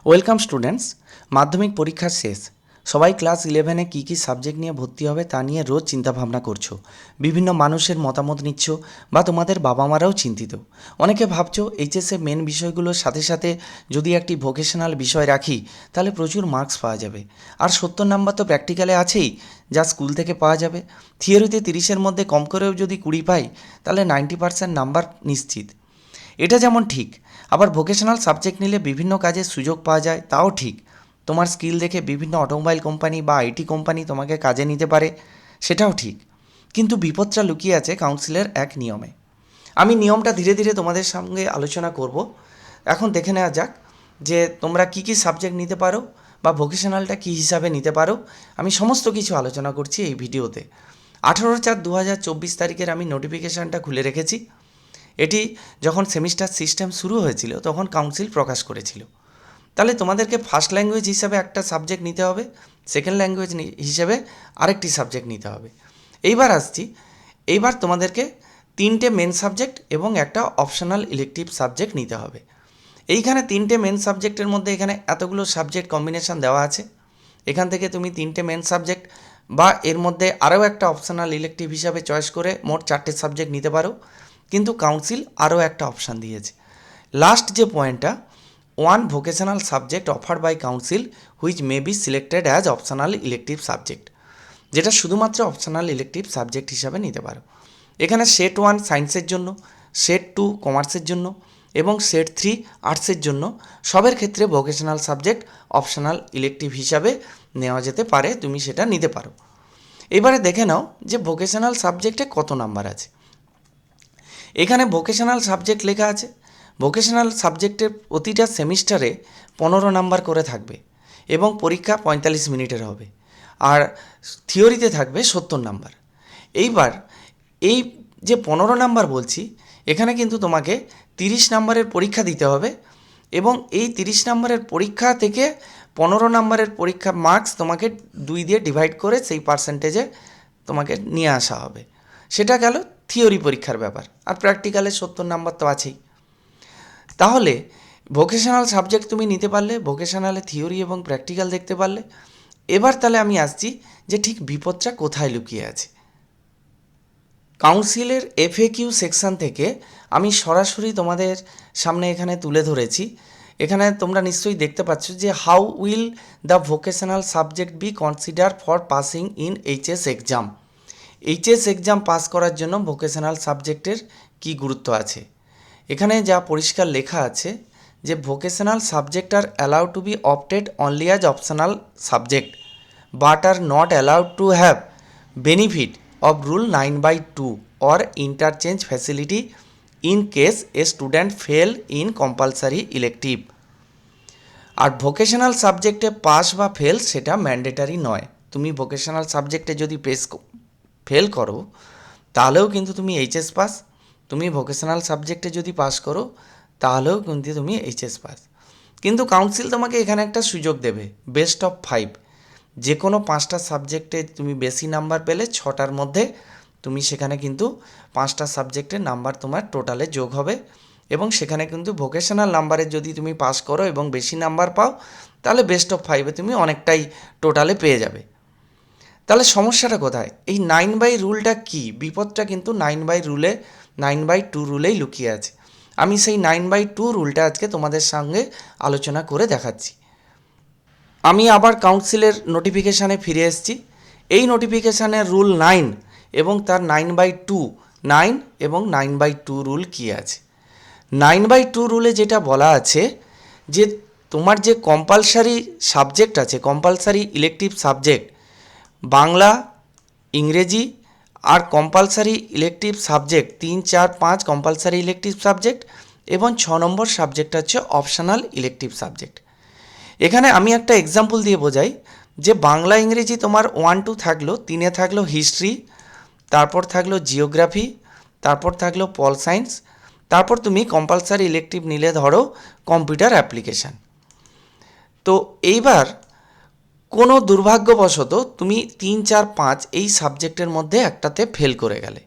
Welcome students. মাধ্যমিক পরীক্ষা শেষ, সবাই ক্লাস 11-এ কী কী সাবজেক্ট নিয়ে ভর্তি হবে তা নিয়ে রোজ চিন্তাভাবনা করছো, বিভিন্ন মানুষের মতামত নিচ্ছ বা তোমাদের বাবা মারাও চিন্তিত। অনেকে ভাবছো এইচএসএ মেন বিষয়গুলোর সাথে সাথে যদি একটি ভোকেশনাল বিষয় রাখি তাহলে প্রচুর মার্কস পাওয়া যাবে, আর 70 নাম্বার তো প্র্যাকটিক্যালে আছেই, যা স্কুল থেকে পাওয়া যাবে। থিওরিতে 30-এর মধ্যে কম করেও যদি 20 পাই তাহলে 90% নাম্বার নিশ্চিত। এটা যেমন ঠিক, আবার ভোকেশনাল সাবজেক্ট নিলে বিভিন্ন কাজের সুযোগ পাওয়া যায়, তাও ঠিক। তোমার স্কিল দেখে বিভিন্ন অটোমোবাইল কোম্পানি বা আইটি কোম্পানি তোমাকে কাজে নিতে পারে, সেটাও ঠিক। কিন্তু বিপদটা লুকিয়ে আছে কাউন্সিলের এক নিয়মে। আমি নিয়মটা ধীরে ধীরে তোমাদের সঙ্গে আলোচনা করব। এখন দেখে নেওয়া যাক যে তোমরা কী কী সাবজেক্ট নিতে পারো বা ভোকেশনালটা কী হিসাবে নিতে পারো। আমি সমস্ত কিছু আলোচনা করছি এই ভিডিওতে। 18/4/2024 তারিখের আমি নোটিফিকেশানটা খুলে রেখেছি। এটি যখন সেমিস্টার সিস্টেম শুরু হয়েছিল তখন কাউন্সিল প্রকাশ করেছিল। তাহলে তোমাদেরকে ফার্স্ট ল্যাঙ্গুয়েজ হিসাবে একটা সাবজেক্ট নিতে হবে, সেকেন্ড ল্যাঙ্গুয়েজ হিসেবে আরেকটি সাবজেক্ট নিতে হবে। এইবার আসছি, এইবার তোমাদেরকে 3টে মেন সাবজেক্ট এবং একটা অপশনাল ইলেকটিভ সাবজেক্ট নিতে হবে। এইখানে 3টে মেন সাবজেক্টের মধ্যে এখানে এতগুলো সাবজেক্ট কম্বিনেশন দেওয়া আছে। এখান থেকে তুমি 3টে মেন সাবজেক্ট বা এর মধ্যে আরও একটা অপশনাল ইলেকটিভ হিসাবে চয়েস করে মোট 4টে সাবজেক্ট নিতে পারো। কিন্তু কাউন্সিল আরও একটা অপশান দিয়েছে। লাস্ট যে পয়েন্টটা, one vocational subject offered by council which may be selected as optional elective subject, যেটা শুধুমাত্র অপশনাল ইলেকটিভ সাবজেক্ট হিসাবে নিতে পারো। এখানে সেট 1 সায়েন্সের জন্য, সেট 2 কমার্সের জন্য এবং সেট 3 আর্টসের জন্য সবের ক্ষেত্রে ভোকেশনাল সাবজেক্ট অপশনাল ইলেকটিভ হিসাবে নেওয়া যেতে পারে, তুমি সেটা নিতে পারো। এবারে দেখে নাও যে ভোকেশনাল সাবজেক্টে কত নাম্বার আছে। এখানে ভোকেশনাল সাবজেক্ট লেখা আছে। ভোকেশনাল সাবজেক্টের প্রতিটা সেমিস্টারে 15 নাম্বার করে থাকবে এবং পরীক্ষা 45 মিনিটের হবে, আর থিওরিতে থাকবে 70 নাম্বার। এইবার এই যে 15 নাম্বার বলছি, এখানে কিন্তু তোমাকে 30 নাম্বারের পরীক্ষা দিতে হবে এবং এই 30 নাম্বারের পরীক্ষা থেকে 15 নাম্বারের পরীক্ষা মার্কস তোমাকে 2 দিয়ে ডিভাইড করে সেই পার্সেন্টেজে তোমাকে নিয়ে আসা হবে। সেটা গেল থিওরি পরীক্ষার ব্যাপার, আর প্র্যাকটিক্যালে 70 নাম্বার তো আছেই। তাহলে ভোকেশনাল সাবজেক্ট তুমি নিতে পারলে, ভোকেশনালে থিওরি এবং প্র্যাকটিক্যাল দেখতে পারলে। এবার তাহলে আমি আসছি যে ঠিক বিপদটা কোথায় লুকিয়ে আছে। কাউন্সিলের FAQ সেকশন থেকে আমি সরাসরি তোমাদের সামনে এখানে তুলে ধরেছি। এখানে তোমরা নিশ্চয়ই দেখতে পাচ্ছ যে how will the vocational subject be consider for passing in HS exam. HS exam pass করার জন্য ভোকেশনাল সাবজেক্টের কী গুরুত্ব আছে। এখানে যা পরিষ্কার লেখা আছে যে vocational subject are allowed to be opted only as optional subject but are not allowed to have benefit of Rule 9/2 or interchange facility in case a student fail in compulsory elective। আর vocational সাবজেক্টে pass বা fail সেটা mandatory নয়। তুমি vocational সাবজেক্টে যদি fail করো তাহলেও কিন্তু তুমি HS পাস, তুমি ভোকেশনাল সাবজেক্টে যদি পাস করো তাহলেও কিন্তু তুমি HS পাস। কিন্তু কাউন্সিল তোমাকে এখানে একটা সুযোগ দেবে, বেস্ট অফ 5। যে কোনো 5টা সাবজেক্টে তুমি বেশি নাম্বার পেলে 6টার মধ্যে তুমি সেখানে কিন্তু 5টা সাবজেক্টের নাম্বার তোমার টোটালে যোগ হবে এবং সেখানে কিন্তু ভোকেশনাল নাম্বারে যদি তুমি পাস করো এবং বেশি নাম্বার পাও তাহলে বেস্ট অফ 5-এ তুমি অনেকটাই টোটালে পেয়ে যাবে। তাহলে সমস্যাটা কোথায়? এই 9/2 রুলটা কী? বিপদটা কিন্তু 9/2 রুলেই লুকিয়ে আছে। আমি সেই 9/2 রুলটা আজকে তোমাদের সঙ্গে আলোচনা করে দেখাচ্ছি। আমি আবার কাউন্সিলের নোটিফিকেশানে ফিরে এসেছি। এই নোটিফিকেশানের রুল 9 এবং তার 9/2 9 এবং 9/2 রুল কী আছে। 9/2 রুলে যেটা বলা আছে যে তোমার যে কম্পালসারি সাবজেক্ট আছে, কম্পালসারি ইলেকটিভ সাবজেক্ট বাংলা, ইংরেজি আর compulsory elective subject 3 4 5 compulsory elective subject এবং 6 নম্বর সাবজেক্ট হচ্ছে অপশনাল ইলেকটিভ সাবজেক্ট। এখানে আমি একটা এক্সাম্পল দিয়ে বোঝাই যে বাংলা ইংরেজি তোমার 1-2 থাকলো, 3-এ থাকলো হিস্ট্রি, তারপর থাকলো জিওগ্রাফি, তারপর থাকলো পল সায়েন্স, তারপর তুমি কম্পালসারি ইলেকটিভ নিলে ধরো কম্পিউটার অ্যাপ্লিকেশান। তো এইবার কোনো দুর্ভাগ্যবশত তুমি 3 4 5 এই সাবজেক্টের মধ্যে একটাতে ফেল করে গেলে।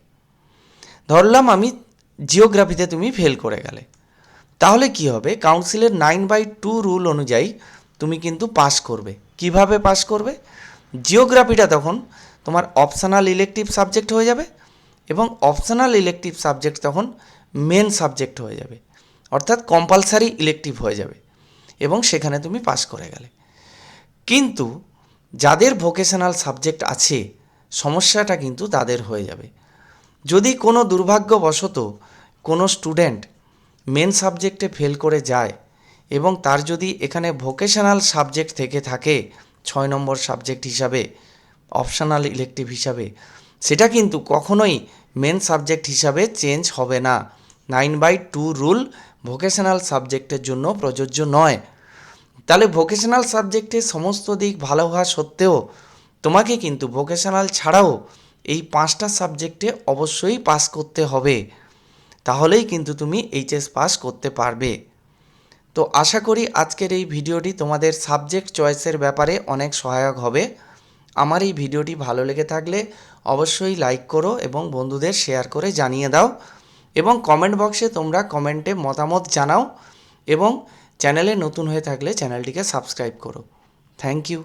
ধরলাম আমি জিওগ্রাফিতে তুমি ফেল করে গেলে, তাহলে কি হবে, কাউন্সিলের 9/2 রুল অনুযায়ী তুমি কিন্তু পাস করবে। কিভাবে পাস করবে? জিওগ্রাফিটা তখন তোমার অপশনাল ইলেকটিভ সাবজেক্ট হয়ে যাবে এবং অপশনাল ইলেকটিভ সাবজেক্ট তখন মেন সাবজেক্ট হয়ে যাবে, অর্থাৎ কম্পালসারি ইলেকটিভ হয়ে যাবে এবং সেখানে তুমি পাস করে গেলে। কিন্তু যাদের ভোকেশনাল সাবজেক্ট আছে, সমস্যাটা কিন্তু তাদের হয়ে যাবে। যদি কোনো দুর্ভাগ্যবশত কোনো স্টুডেন্ট মেন সাবজেক্টে ফেল করে যায় এবং তার যদি এখানে ভোকেশনাল সাবজেক্ট থেকে থাকে 6 নম্বর সাবজেক্ট হিসাবে, অপশনাল ইলেকটিভ হিসাবে, সেটা কিন্তু কখনোই মেন সাবজেক্ট হিসাবে চেঞ্জ হবে না। 9/2 রুল ভোকেশনাল সাবজেক্টের জন্য প্রযোজ্য নয়। তাহলে ভোকেশনাল সাবজেক্টের সমস্ত দিক ভালো হওয়া সত্ত্বেও তোমাকে কিন্তু ভোকেশনাল ছাড়াও এই 5টা সাবজেক্টে অবশ্যই পাস করতে হবে, তাহলেই কিন্তু তুমি এইচএস পাস করতে পারবে। তো আশা করি আজকের এই ভিডিওটি তোমাদের সাবজেক্ট চয়েসের ব্যাপারে অনেক সহায়ক হবে। আমার এই ভিডিওটি ভালো লেগে থাকলে অবশ্যই লাইক করো এবং বন্ধুদের শেয়ার করে জানিয়ে দাও এবং কমেন্ট বক্সে তোমরা কমেন্টে মতামত জানাও এবং চ্যানেলে নতুন হয়ে থাকলে চ্যানেলটিকে সাবস্ক্রাইব করো। Thank you.